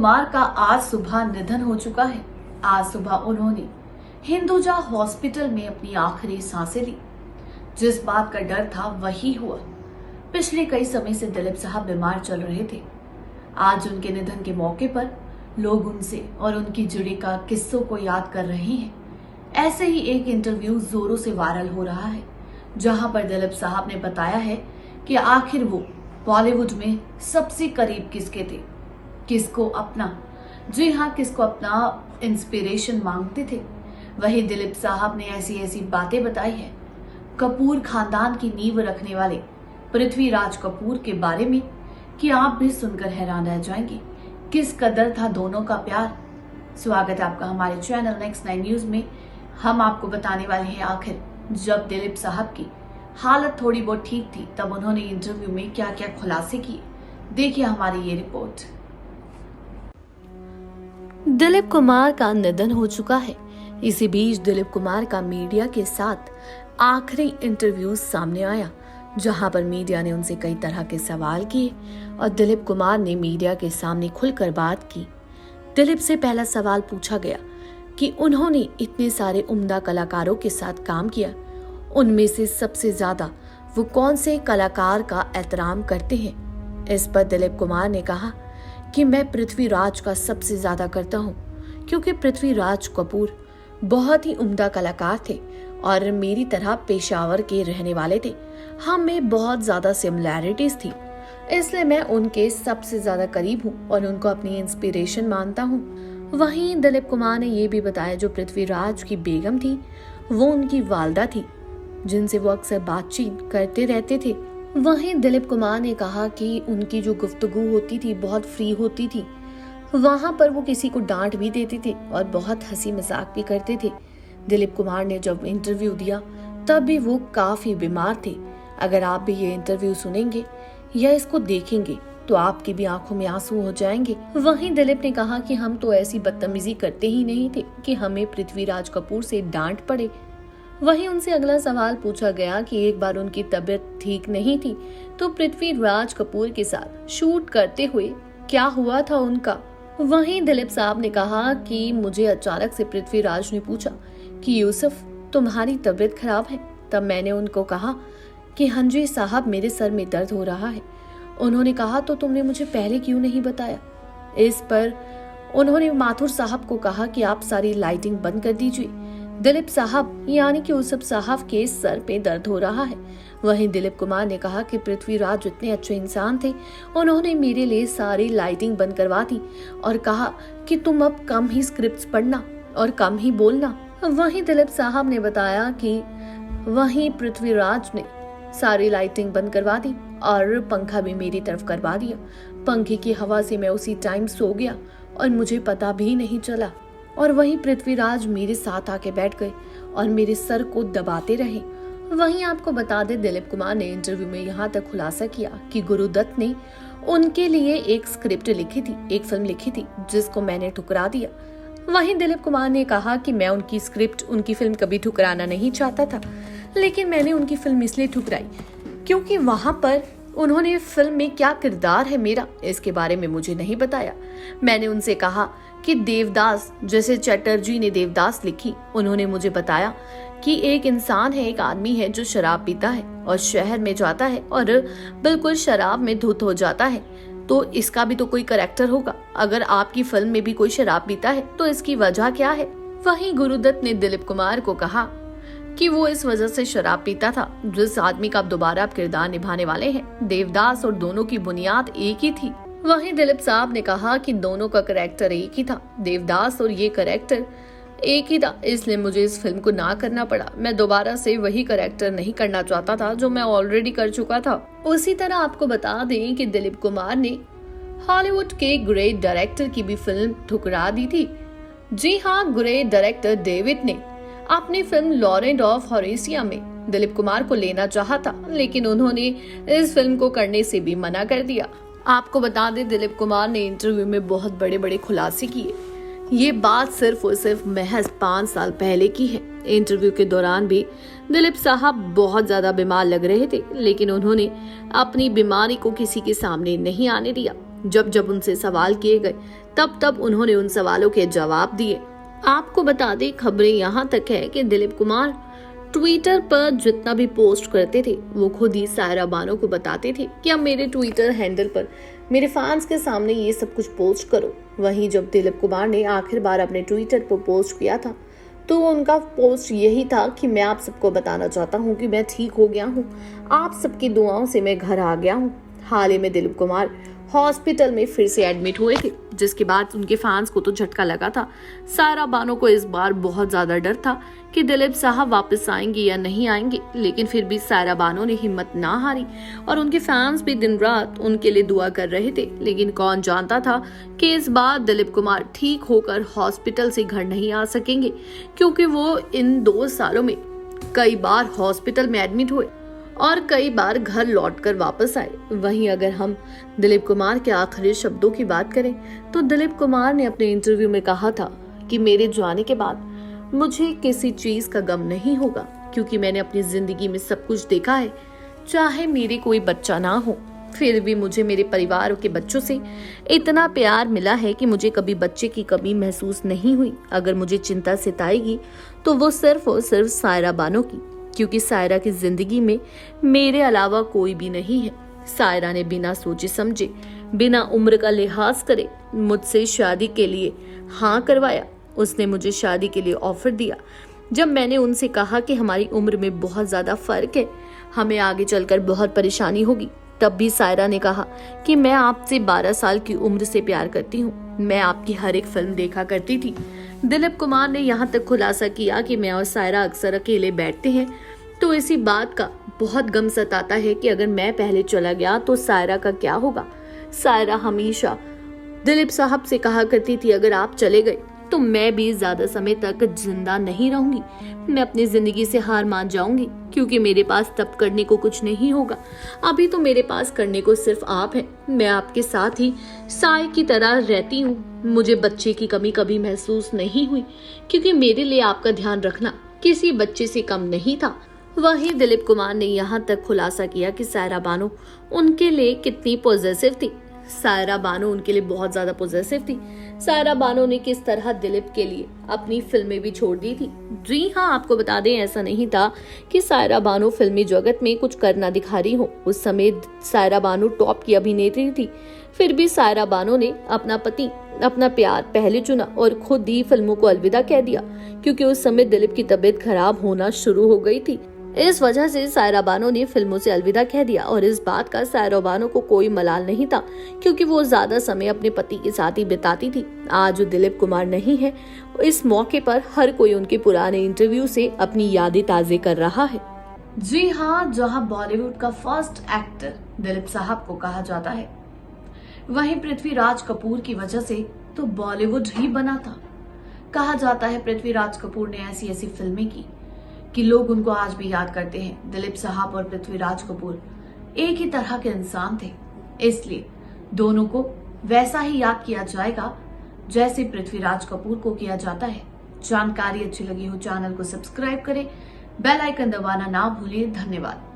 कुमार का आज सुबह निधन हो चुका है। आज सुबह उन्होंने हिंदुजा हॉस्पिटल में अपनी आखिरी सांसें ली। जिस बात का डर था वही हुआ। पिछले कई समय से दिलीप साहब बीमार चल रहे थे। आज उनके निधन के मौके पर लोग उनसे और उनकी जुड़ी का किस्सों को याद कर रहे हैं। ऐसे ही एक इंटरव्यू जोरों से वायरल हो रहा है, जहां पर दिलीप साहब ने बताया है कि आखिर वो बॉलीवुड में सबसे करीब किसके थे, किसको अपना, जी हाँ, किसको अपना इंस्पिरेशन मांगते थे। वही दिलीप साहब ने ऐसी ऐसी बातें बताई है कपूर खानदान की नींव रखने वाले पृथ्वीराज कपूर के बारे में कि आप भी सुनकर हैरान रह जाएंगे। किस कदर था दोनों का प्यार। स्वागत है आपका हमारे चैनल नेक्स्ट 9 न्यूज में। हम आपको बताने वाले हैं आखिर जब दिलीप साहब की हालत थोड़ी बहुत ठीक थी तब उन्होंने इंटरव्यू में क्या क्या खुलासे किए। देखिए हमारी ये रिपोर्ट। दिलीप कुमार का निधन हो चुका है। इसी बीच दिलीप कुमार का मीडिया के साथ आखिरी इंटरव्यू सामने आया, जहां पर मीडिया ने उनसे कई तरह के सवाल किए और दिलीप कुमार ने मीडिया के सामने खुलकर बात की। दिलीप से पहला सवाल पूछा गया कि उन्होंने इतने सारे उम्दा कलाकारों के साथ काम किया, उनमें से सबसे ज्यादा वो कौन से कलाकार का एहतराम करते हैं। इस पर दिलीप कुमार ने कहा कि मैं पृथ्वीराज का सबसे ज्यादा करता हूँ, क्योंकि पृथ्वीराज कपूर बहुत ही उम्दा कलाकार थे और मेरी तरह पेशावर के रहने वाले थे। हम में बहुत ज्यादा सिमिलैरिटीज थी, इसलिए मैं उनके सबसे ज्यादा करीब हूँ और उनको अपनी इंस्पिरेशन मानता हूँ। वहीं दिलीप कुमार ने ये भी बताया जो पृथ्वीराज की बेगम थी वो उनकी वालदा थी, जिनसे वो अक्सर बातचीत करते रहते थे। वहीं दिलीप कुमार ने कहा कि उनकी जो गुफ्तगू होती थी बहुत फ्री होती थी, वहां पर वो किसी को डांट भी देते थे और बहुत हंसी मजाक भी करते थे। दिलीप कुमार ने जब इंटरव्यू दिया तब भी वो काफी बीमार थे। अगर आप भी ये इंटरव्यू सुनेंगे या इसको देखेंगे तो आपकी भी आंखों में आंसू हो जाएंगे। वहीं दिलीप ने कहा कि हम तो ऐसी बदतमीजी करते ही नहीं थे कि हमें पृथ्वीराज कपूर से डांट पड़े। वहीं उनसे अगला सवाल पूछा गया कि एक बार उनकी तबीयत ठीक नहीं थी तो पृथ्वीराज कपूर के साथ शूट करते हुए क्या हुआ था उनका। वहीं दिलीप साहब ने कहा कि मुझे अचानक से पृथ्वीराज ने पूछा कि यूसुफ तुम्हारी तबीयत खराब है। तब मैंने उनको कहा कि हाँ जी साहब, मेरे सर में दर्द हो रहा है। उन्होंने कहा तो तुमने मुझे पहले क्यों नहीं बताया। इस पर उन्होंने माथुर साहब को कहा कि आप सारी लाइटिंग बंद कर दीजिए, दिलीप साहब यानी कि यूसुफ साहब के सर पे दर्द हो रहा है। वहीं दिलीप कुमार ने कहा कि पृथ्वीराज इतने अच्छे इंसान थे, उन्होंने मेरे लिए सारी लाइटिंग बंद करवा दी और कहा कि तुम अब कम ही स्क्रिप्ट्स पढ़ना और कम ही बोलना। वहीं दिलीप साहब ने बताया कि वहीं पृथ्वीराज ने सारी लाइटिंग बंद करवा दी और पंखा भी मेरी तरफ करवा दिया। पंखे की हवा से मैं उसी टाइम सो गया और मुझे पता भी नहीं चला। और वहीं पृथ्वीराज मेरे साथ आके बैठ गए और मेरे सर को दबाते रहे। वहीं आपको बता दें दिलीप कुमार ने इंटरव्यू में यहाँ तक खुलासा किया कि गुरुदत्त ने उनके लिए एक स्क्रिप्ट लिखी थी, एक फिल्म लिखी थी, जिसको मैंने ठुकरा दिया। वहीं दिलीप कुमार ने कहा कि मैं उनकी स्क्रिप्ट, उनकी फिल्म कभी ठुकराना नहीं चाहता था, लेकिन मैंने उनकी फिल्म इसलिए ठुकराई क्योंकि वहां पर उन्होंने फिल्म में क्या किरदार है मेरा, इसके बारे में मुझे नहीं बताया। मैंने उनसे कहा कि देवदास, जैसे चटर्जी ने देवदास लिखी, उन्होंने मुझे बताया कि एक इंसान है, एक आदमी है जो शराब पीता है और शहर में जाता है और बिल्कुल शराब में धुत हो जाता है, तो इसका भी तो कोई कैरेक्टर होगा। अगर आपकी फिल्म में भी कोई शराब पीता है तो इसकी वजह क्या है। वहीं गुरुदत्त ने दिलीप कुमार को कहा कि वो इस वजह से शराब पीता था जिस आदमी का अब दोबारा किरदार निभाने वाले हैं। देवदास और दोनों की बुनियाद एक ही थी। वहीं दिलीप साहब ने कहा कि दोनों का कैरेक्टर एक ही था, देवदास और ये कैरेक्टर एक ही था, इसलिए मुझे इस फिल्म को ना करना पड़ा। मैं दोबारा से वही कैरेक्टर नहीं करना चाहता था जो मैं ऑलरेडी कर चुका था। उसी तरह आपको बता दें कि दिलीप कुमार ने हॉलीवुड के ग्रेट डायरेक्टर की भी फिल्म ठुकरा दी थी। जी हाँ, ग्रेट डायरेक्टर डेविड ने अपनी फिल्म लॉरेंट ऑफ हॉरेसिया में दिलीप कुमार को लेना चाहा था, लेकिन उन्होंने इस फिल्म को करने से भी मना कर दिया। आपको बता दें दिलीप कुमार ने इंटरव्यू में बहुत बड़े बड़े खुलासे किए। ये बात सिर्फ और सिर्फ महज 5 साल पहले की है। इंटरव्यू के दौरान भी दिलीप साहब बहुत ज्यादा बीमार लग रहे थे, लेकिन उन्होंने अपनी बीमारी को किसी के सामने नहीं आने दिया। जब जब उनसे सवाल किए गए तब उन्होंने उन सवालों के जवाब दिए। आपको बता दें, खबरें यहाँ तक है कि दिलीप कुमार ट्विटर पर जितना भी पोस्ट करते थे वो खुद ही सायरा बानो को बताते थे कि अब मेरे ट्विटर हैंडल पर मेरे फैंस के सामने ये सब कुछ पोस्ट करो। वहीं जब दिलीप कुमार ने आखिर बार अपने ट्विटर पर पोस्ट किया था तो उनका पोस्ट यही था कि मैं आप सबको बताना चाहता हूँ कि मैं ठीक हो गया हूँ, आप सबकी दुआओं से मैं घर आ गया हूँ। हाल ही में दिलीप कुमार हॉस्पिटल में फिर से एडमिट हुए थे, जिसके बाद उनके फैंस को तो झटका लगा था। सायरा बानो को इस बार बहुत ज्यादा डर था कि दिलीप साहब वापस आएंगे या नहीं आएंगे, लेकिन फिर भी सायरा बानो ने हिम्मत ना हारी और उनके फैंस भी दिन रात उनके लिए दुआ कर रहे थे। लेकिन कौन जानता था कि इस बार दिलीप कुमार ठीक होकर हॉस्पिटल से घर नहीं आ सकेंगे, क्योंकि वो इन 2 सालों में कई बार हॉस्पिटल में एडमिट हुए और कई बार घर लौटकर वापस आए। वहीं अगर हम दिलीप कुमार के आखिरी शब्दों की बात करें तो दिलीप कुमार ने अपने इंटरव्यू में कहा था कि मेरे जाने के बाद मुझे किसी चीज का गम नहीं होगा, क्योंकि मैंने अपनी जिंदगी में सब कुछ देखा है। चाहे मेरे कोई बच्चा ना हो, फिर भी मुझे मेरे परिवार के बच्चों से इतना प्यार मिला है कि मुझे कभी बच्चे की कमी महसूस नहीं हुई। अगर मुझे चिंता सताएगी तो वो सिर्फ और सिर्फ सायरा बानो की, क्योंकि सायरा की जिंदगी में मेरे अलावा कोई भी नहीं है। सायरा ने बिना सोचे समझे, बिना उम्र का लिहाज करे मुझसे शादी के लिए हाँ करवाया। उसने मुझे शादी के लिए ऑफर दिया। जब मैंने उनसे कहा कि हमारी उम्र में बहुत ज्यादा फर्क है, हमें आगे चलकर बहुत परेशानी होगी, तब भी सायरा ने कहा कि मैं आपसे 12 साल की उम्र से प्यार करती हूँ, मैं आपकी हर एक फिल्म देखा करती थी। दिलीप कुमार ने यहाँ तक खुलासा किया कि मैं और सायरा अक्सर अकेले बैठते हैं तो इसी बात का बहुत गम सताता है कि अगर मैं पहले चला गया तो सायरा का क्या होगा। सायरा हमेशा दिलीप साहब से कहा करती थी, अगर आप चले गए तो मैं भी ज्यादा समय तक जिंदा नहीं रहूंगी, मैं अपनी जिंदगी से हार मान जाऊंगी, क्योंकि मेरे पास तब करने को कुछ नहीं होगा। अभी तो मेरे पास करने को सिर्फ आप हैं। मैं आपके साथ ही साय की तरह रहती हूँ। मुझे बच्चे की कमी कभी महसूस नहीं हुई, क्योंकि मेरे लिए आपका ध्यान रखना किसी बच्चे से कम नहीं था। वहीं दिलीप कुमार ने यहाँ तक खुलासा किया कि सायरा बानो उनके लिए कितनी पॉजिटिव थी। सायरा बानो उनके लिए बहुत ज्यादा पॉजिटिव थी। सायरा बानो ने किस तरह दिलीप के लिए अपनी फिल्में भी छोड़ दी थी। जी हाँ, आपको बता दें, ऐसा नहीं था कि सायरा बानो फिल्मी जगत में कुछ करना दिखा रही हो। उस समय सायरा बानो टॉप की अभिनेत्री थी, फिर भी सायरा बानो ने अपना पति, अपना प्यार पहले चुना और खुद ही फिल्मों को अलविदा कह दिया, क्योंकि उस समय दिलीप की तबीयत खराब होना शुरू हो गई थी। इस वजह से सायरा बानो ने फिल्मों से अलविदा कह दिया और इस बात का सायरा बानो को कोई मलाल नहीं था, क्योंकि वो ज्यादा समय अपने पति के साथ ही बिताती थी। आज दिलीप कुमार नहीं है, इस मौके पर हर कोई उनके पुराने इंटरव्यू से अपनी यादें ताज़े कर रहा है। जी हाँ, जहाँ बॉलीवुड का फर्स्ट एक्टर दिलीप साहब को कहा जाता है, वहीं पृथ्वीराज कपूर की वजह से तो बॉलीवुड ही बना था। कहा जाता है पृथ्वीराज कपूर ने ऐसी ऐसी फिल्में की कि लोग उनको आज भी याद करते हैं। दिलीप साहब और पृथ्वीराज कपूर एक ही तरह के इंसान थे, इसलिए दोनों को वैसा ही याद किया जाएगा जैसे पृथ्वीराज कपूर को किया जाता है। जानकारी अच्छी लगी हो चैनल को सब्सक्राइब करें, बेल आइकन दबाना ना भूलिए। धन्यवाद।